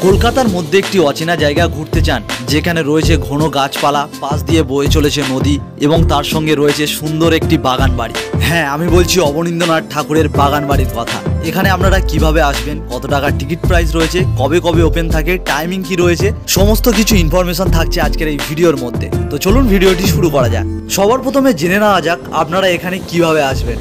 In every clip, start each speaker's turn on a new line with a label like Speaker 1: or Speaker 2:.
Speaker 1: কলকাতার মধ্যে একটি অচেনা জায়গা ঘুরতে চান, যেখানে রয়েছে ঘন গাছপালা, পাশ দিয়ে বয়ে চলেছে নদী এবং তার সঙ্গে রয়েছে সুন্দর একটি বাগান বাড়ি। হ্যাঁ, আমি বলছি অবনীন্দ্রনাথ ঠাকুরের বাগান বাড়ির কথা। এখানে আপনারা কিভাবে আসবেন, কত টাকা টিকিট প্রাইস রয়েছে, কবে কবে ওপেন থাকে, টাইমিং কি রয়েছে, সমস্ত কিছু ইনফরমেশন থাকছে আজকের এই ভিডিওর মধ্যে। তো চলুন ভিডিওটি শুরু করা যাক। সবার প্রথমে জেনে নেওয়া যাক আপনারা এখানে কিভাবে আসবেন।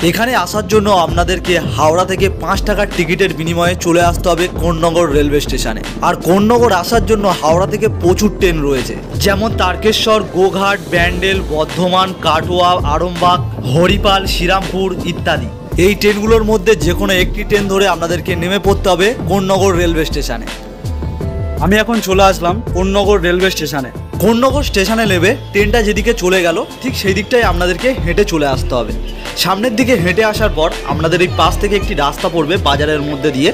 Speaker 1: এখানে আসার জন্য আপনাদেরকে হাওড়া থেকে 5 টাকার টিকিটের বিনিময়ে চলে আসতে হবে কোন্নগর রেলওয়ে স্টেশনে। আর কোন্নগর আসার জন্য হাওড়া থেকে প্রচুর ট্রেন রয়েছে, যেমন তারকেশ্বর, গোঘাট, ব্যান্ডেল, বর্ধমান, কাটোয়া, আরামবাগ, হরিপাল, শ্রীরামপুর ইত্যাদি। এই ট্রেনগুলোর মধ্যে যে কোনো একটি ট্রেন ধরে আপনাদেরকে নেমে পড়তে হবে কোন্নগর রেলওয়ে স্টেশনে। আমি এখন চলে আসলাম কোন্নগর রেলওয়ে স্টেশনে। কোন্নগর স্টেশনে নেবে ট্রেনটা যেদিকে চলে গেল ঠিক সেই দিকটাই আপনাদেরকে হেঁটে চলে আসতে হবে। সামনের দিকে হেঁটে আসার পর আপনাদের এই পাশ থেকে একটি রাস্তা পড়বে বাজারের মধ্যে দিয়ে।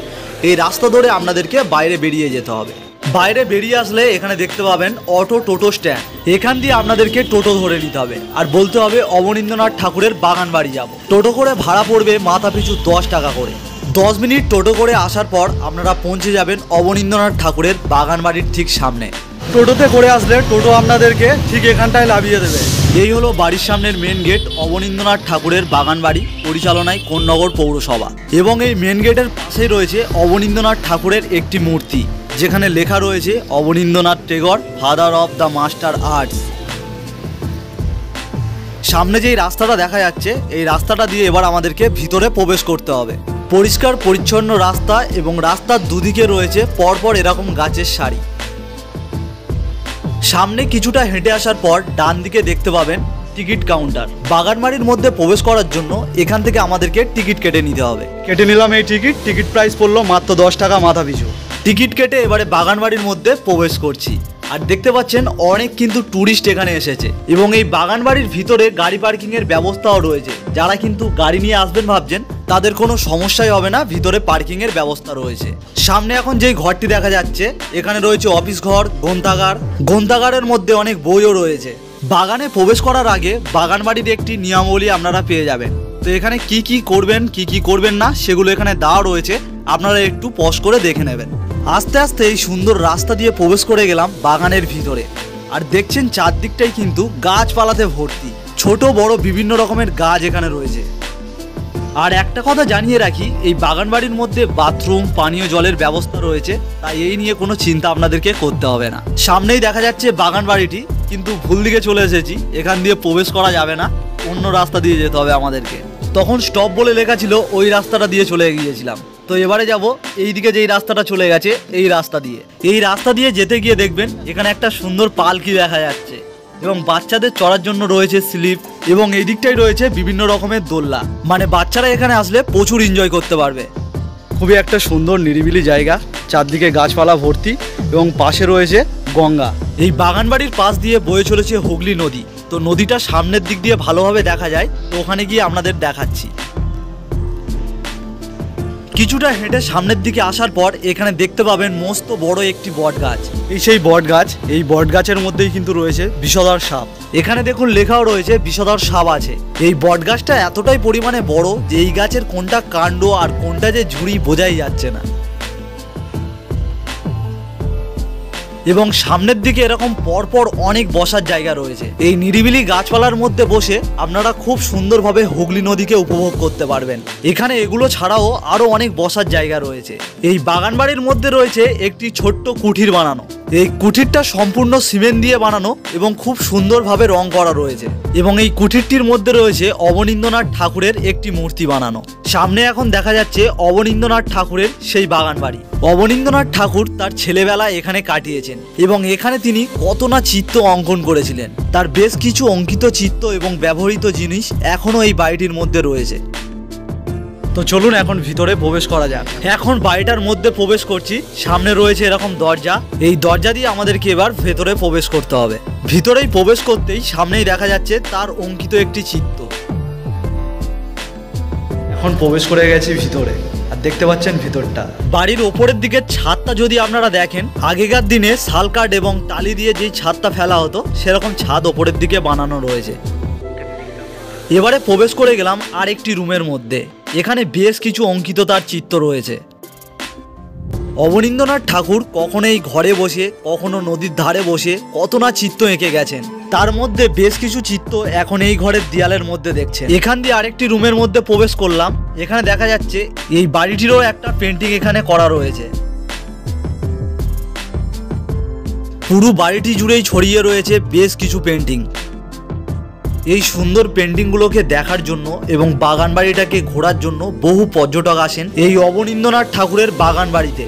Speaker 1: এই রাস্তা ধরে আপনাদেরকে বাইরে বেরিয়ে যেতে হবে। বাইরে বেরিয়ে আসলে এখানে দেখতে পাবেন অটো টোটো স্ট্যান্ড। এখান দিয়ে আপনাদেরকে টোটো ধরে নিতে হবে আর বলতে হবে অবনীন্দ্রনাথ ঠাকুরের বাগান বাড়ি যাব। টোটো করে ভাড়া পড়বে মাথা পিছু 10 টাকা করে। 10 মিনিট টোটো করে আসার পর আপনারা পৌঁছে যাবেন অবনীন্দ্রনাথ ঠাকুরের বাগান বাড়ির ঠিক সামনে। টোটোতে করে আসলে টোটো আপনাদেরকে ঠিক এখানটায় নামিয়ে দেবে। এই হলো বাড়ির সামনের মেন গেট, অবনীন্দ্রনাথ ঠাকুরের বাগান বাড়ি, পরিচালনায় কোন্নগর পৌরসভা। এবং এই মেন গেটের পাশেই রয়েছে অবনীন্দ্রনাথ ঠাকুরের একটি মূর্তি, যেখানে লেখা রয়েছে Abanindranath Tagore, father of the master arts. সামনে যেই রাস্তাটা দেখা যাচ্ছে এই রাস্তাটা দিয়ে এবার আমাদেরকে ভিতরে প্রবেশ করতে হবে। পরিষ্কার পরিচ্ছন্ন রাস্তা এবং রাস্তার দুদিকে রয়েছে পরপর এরকম গাছের সারি। সামনে কিছুটা হেঁটে আসার পর ডান দিকে দেখতে পাবেন টিকিট কাউন্টার। বাগানবাড়ির মধ্যে প্রবেশ করার জন্য এখান থেকে আমাদেরকে টিকিট কেটে নিতে হবে। কেটে নিলাম এই টিকিট প্রাইস পড়লো মাত্র 10 টাকা মাথা পিছু। টিকিট কেটে এবারে বাগানবাড়ির মধ্যে প্রবেশ করছি। আর দেখতে পাচ্ছেন অনেক কিন্তু ট্যুরিস্ট এখানে এসেছে এবং এই বাগানবাড়ির ভিতরে গাড়ি পার্কিংয়ের ব্যবস্থাও রয়েছে। যারা কিন্তু গাড়ি নিয়ে আসবেন ভাবছেন তাদের কোনো সমস্যাই হবে না, ভিতরে পার্কিংয়ের ব্যবস্থা রয়েছে। সামনে এখন যেই ঘরটি দেখা যাচ্ছে এখানে রয়েছে অফিস ঘর, গ্রন্থাগার। গ্রন্থাগারের মধ্যে অনেক বইও রয়েছে। বাগানে প্রবেশ করার আগে বাগানবাড়ির একটি নিয়মাবলী আপনারা পেয়ে যাবেন। তো এখানে কি কি করবেন কি কি করবেন না সেগুলো এখানে দেওয়া রয়েছে, আপনারা একটু পজ করে দেখে নেবেন। আস্তে আস্তে এই সুন্দর রাস্তা দিয়ে প্রবেশ করে গেলাম বাগানের ভিতরে। আর দেখছেন চারদিকটাই কিন্তু গাছপালাতে ভর্তি, ছোট বড় বিভিন্ন রকমের গাছ এখানে রয়েছে। আর একটা কথা জানিয়ে রাখি, এই বাগান বাড়ির মধ্যে বাথরুম, পানীয় জলের ব্যবস্থা রয়েছে, তাই এই নিয়ে কোনো চিন্তা আপনাদেরকে করতে হবে না। সামনেই দেখা যাচ্ছে বাগান বাড়িটি, কিন্তু ভুল দিকে চলে এসেছি, এখান দিয়ে প্রবেশ করা যাবে না, অন্য রাস্তা দিয়ে যেতে হবে আমাদেরকে। তখন স্টপ বলে লেখা ছিল, ওই রাস্তাটা দিয়ে চলে গিয়েছিলাম। তো এবারে যাব এই দিকে যেই রাস্তাটা চলে গেছে এই রাস্তা দিয়ে। এই রাস্তা দিয়ে যেতে গিয়ে দেখবেন এখানে একটা সুন্দর পালকি দেখা যাচ্ছে এবং বাচ্চাদের চড়ার জন্য রয়েছে স্লিপ এবং এই দিকটাই রয়েছে বিভিন্ন রকমের দোলনা। মানে বাচ্চারা এখানে আসলে প্রচুর এনজয় করতে পারবে। খুবই একটা সুন্দর নিরিবিলি জায়গা, চারদিকে গাছপালা ভর্তি এবং পাশে রয়েছে গঙ্গা। এই বাগানবাড়ির পাশ দিয়ে বয়ে চলেছে হুগলি নদী। তো নদীটা সামনের দিক দিয়ে ভালোভাবে দেখা যায়, তো ওখানে গিয়ে আপনাদের দেখাচ্ছি। কিছুটা হেঁটে সামনের দিকে আসার পর এখানে দেখতে পাবেন মস্ত বড় একটি বট গাছ। এই সেই বট গাছ, এই বট গাছের মধ্যেই কিন্তু রয়েছে বিষধর সাপ। এখানে দেখুন লেখাও রয়েছে বিষধর সাপ আছে। এই বট গাছটা এতটাই পরিমাণে বড় যে এই গাছের কোনটা কাণ্ড আর কোনটা যে ঝুড়ি বোঝাই যাচ্ছে না। এবং সামনের দিকে এরকম পরপর অনেক বসার জায়গা রয়েছে। এই নিরিবিলি গাছপালার মধ্যে বসে আপনারা খুব সুন্দরভাবে হুগলি নদীকে উপভোগ করতে পারবেন। এখানে এগুলো ছাড়াও আরো অনেক বসার জায়গা রয়েছে। এই বাগানবাড়ির মধ্যে রয়েছে একটি ছোট্ট কুঠির বানানো। এই কুঠিরটা সম্পূর্ণ সিমেন্ট দিয়ে বানানো এবং খুব সুন্দরভাবে রং করা রয়েছে। এবং এই কুঠিরটির মধ্যে রয়েছে অবনীন্দ্রনাথ ঠাকুরের একটি মূর্তি বানানো। সামনে এখন দেখা যাচ্ছে অবনীন্দ্রনাথ ঠাকুরের সেই বাগান বাড়ি। অবনীন্দ্রনাথ ঠাকুর তার ছেলেবেলা এখানে কাটিয়েছেন এবং এখানে তিনি কত না চিত্র অঙ্কন করেছিলেন। তার বেশ কিছু অঙ্কিত চিত্র এবং ব্যবহৃত জিনিস এখনো এই বাড়িটির মধ্যে রয়েছে। তো চলুন এখন ভিতরে প্রবেশ করা যাক। এখন বাড়িটার মধ্যে প্রবেশ করছি। সামনে রয়েছে এরকম দরজা, এই দরজা দিয়ে আমাদেরকে এবার ভেতরে প্রবেশ করতে হবে। ভিতরেই প্রবেশ করতেই সামনেই দেখা যাচ্ছে তার অঙ্কিত একটি চিত্র। এখন প্রবেশ করে গেছি ভিতরে আর দেখতে পাচ্ছেন ভিতরটা। বাড়ির ওপরের দিকে ছাদটা যদি আপনারা দেখেন, আগেকার দিনে শাল কাঠ এবং টালি দিয়ে যেই ছাদটা ফেলা হতো সেরকম ছাদ ওপরের দিকে বানানো রয়েছে। এবারে প্রবেশ করে গেলাম আর একটি রুমের মধ্যে। এখানে বেশ কিছু অঙ্কিত তার চিত্র রয়েছে। অবনীন্দ্রনাথ ঠাকুর কখনো এই ঘরে বসে, কখনো নদীর ধারে বসে কত না চিত্র এঁকে গেছেন। তার মধ্যে বেশ কিছু চিত্র এখন এই ঘরের দেয়ালের মধ্যে দেখছেন। এখান দিয়ে আরেকটি রুমের মধ্যে প্রবেশ করলাম। এখানে দেখা যাচ্ছে এই বাড়িটিরও একটা পেন্টিং এখানে করা রয়েছে। পুরো বাড়িটি জুড়েই ছড়িয়ে রয়েছে বেশ কিছু পেন্টিং। এই সুন্দর পেন্টিংগুলোকে দেখার জন্য এবং বাগান বাড়িটাকে ঘোরার জন্য বহু পর্যটক আসেন এই অবনীন্দ্রনাথ ঠাকুরের বাগান বাড়িতে।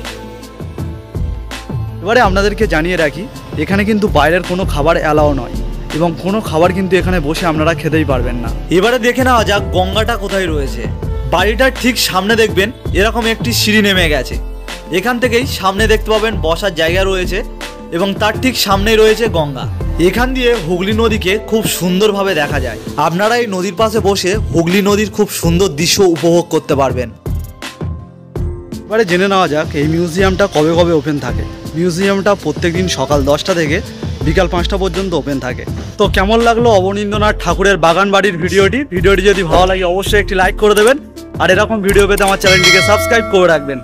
Speaker 1: এবারে আপনাদেরকে জানিয়ে রাখি, এখানে কিন্তু বাইরের কোনো খাবার অ্যালাও নয় এবং কোনো খাবার কিন্তু এখানে বসে আপনারা খেতেই পারবেন না। এবারে দেখে নেওয়া যাক গঙ্গাটা কোথায় রয়েছে। বাড়িটার ঠিক সামনে দেখবেন এরকম একটি সিঁড়ি নেমে গেছে। এখান থেকেই সামনে দেখতে পাবেন বসার জায়গা রয়েছে এবং তার ঠিক সামনেই রয়েছে গঙ্গা। এখান দিয়ে হুগলি নদীকে খুব সুন্দরভাবে দেখা যায়। আপনারা এই নদীর পাশে বসে হুগলি নদীর খুব সুন্দর দৃশ্য উপভোগ করতে পারবেন। এবারে জেনে নেওয়া যাক এই মিউজিয়ামটা কবে কবে ওপেন থাকে। মিউজিয়ামটা প্রত্যেকদিন সকাল 10টা থেকে বিকাল 5টা পর্যন্ত ওপেন থাকে। তো কেমন লাগলো অবনীন্দ্রনাথ ঠাকুরের বাগান বাড়ির ভিডিওটি যদি ভালো লাগে অবশ্যই একটি লাইক করে দেবেন আর এরকম ভিডিও পেতে আমার চ্যানেলটিকে সাবস্ক্রাইব করে রাখবেন।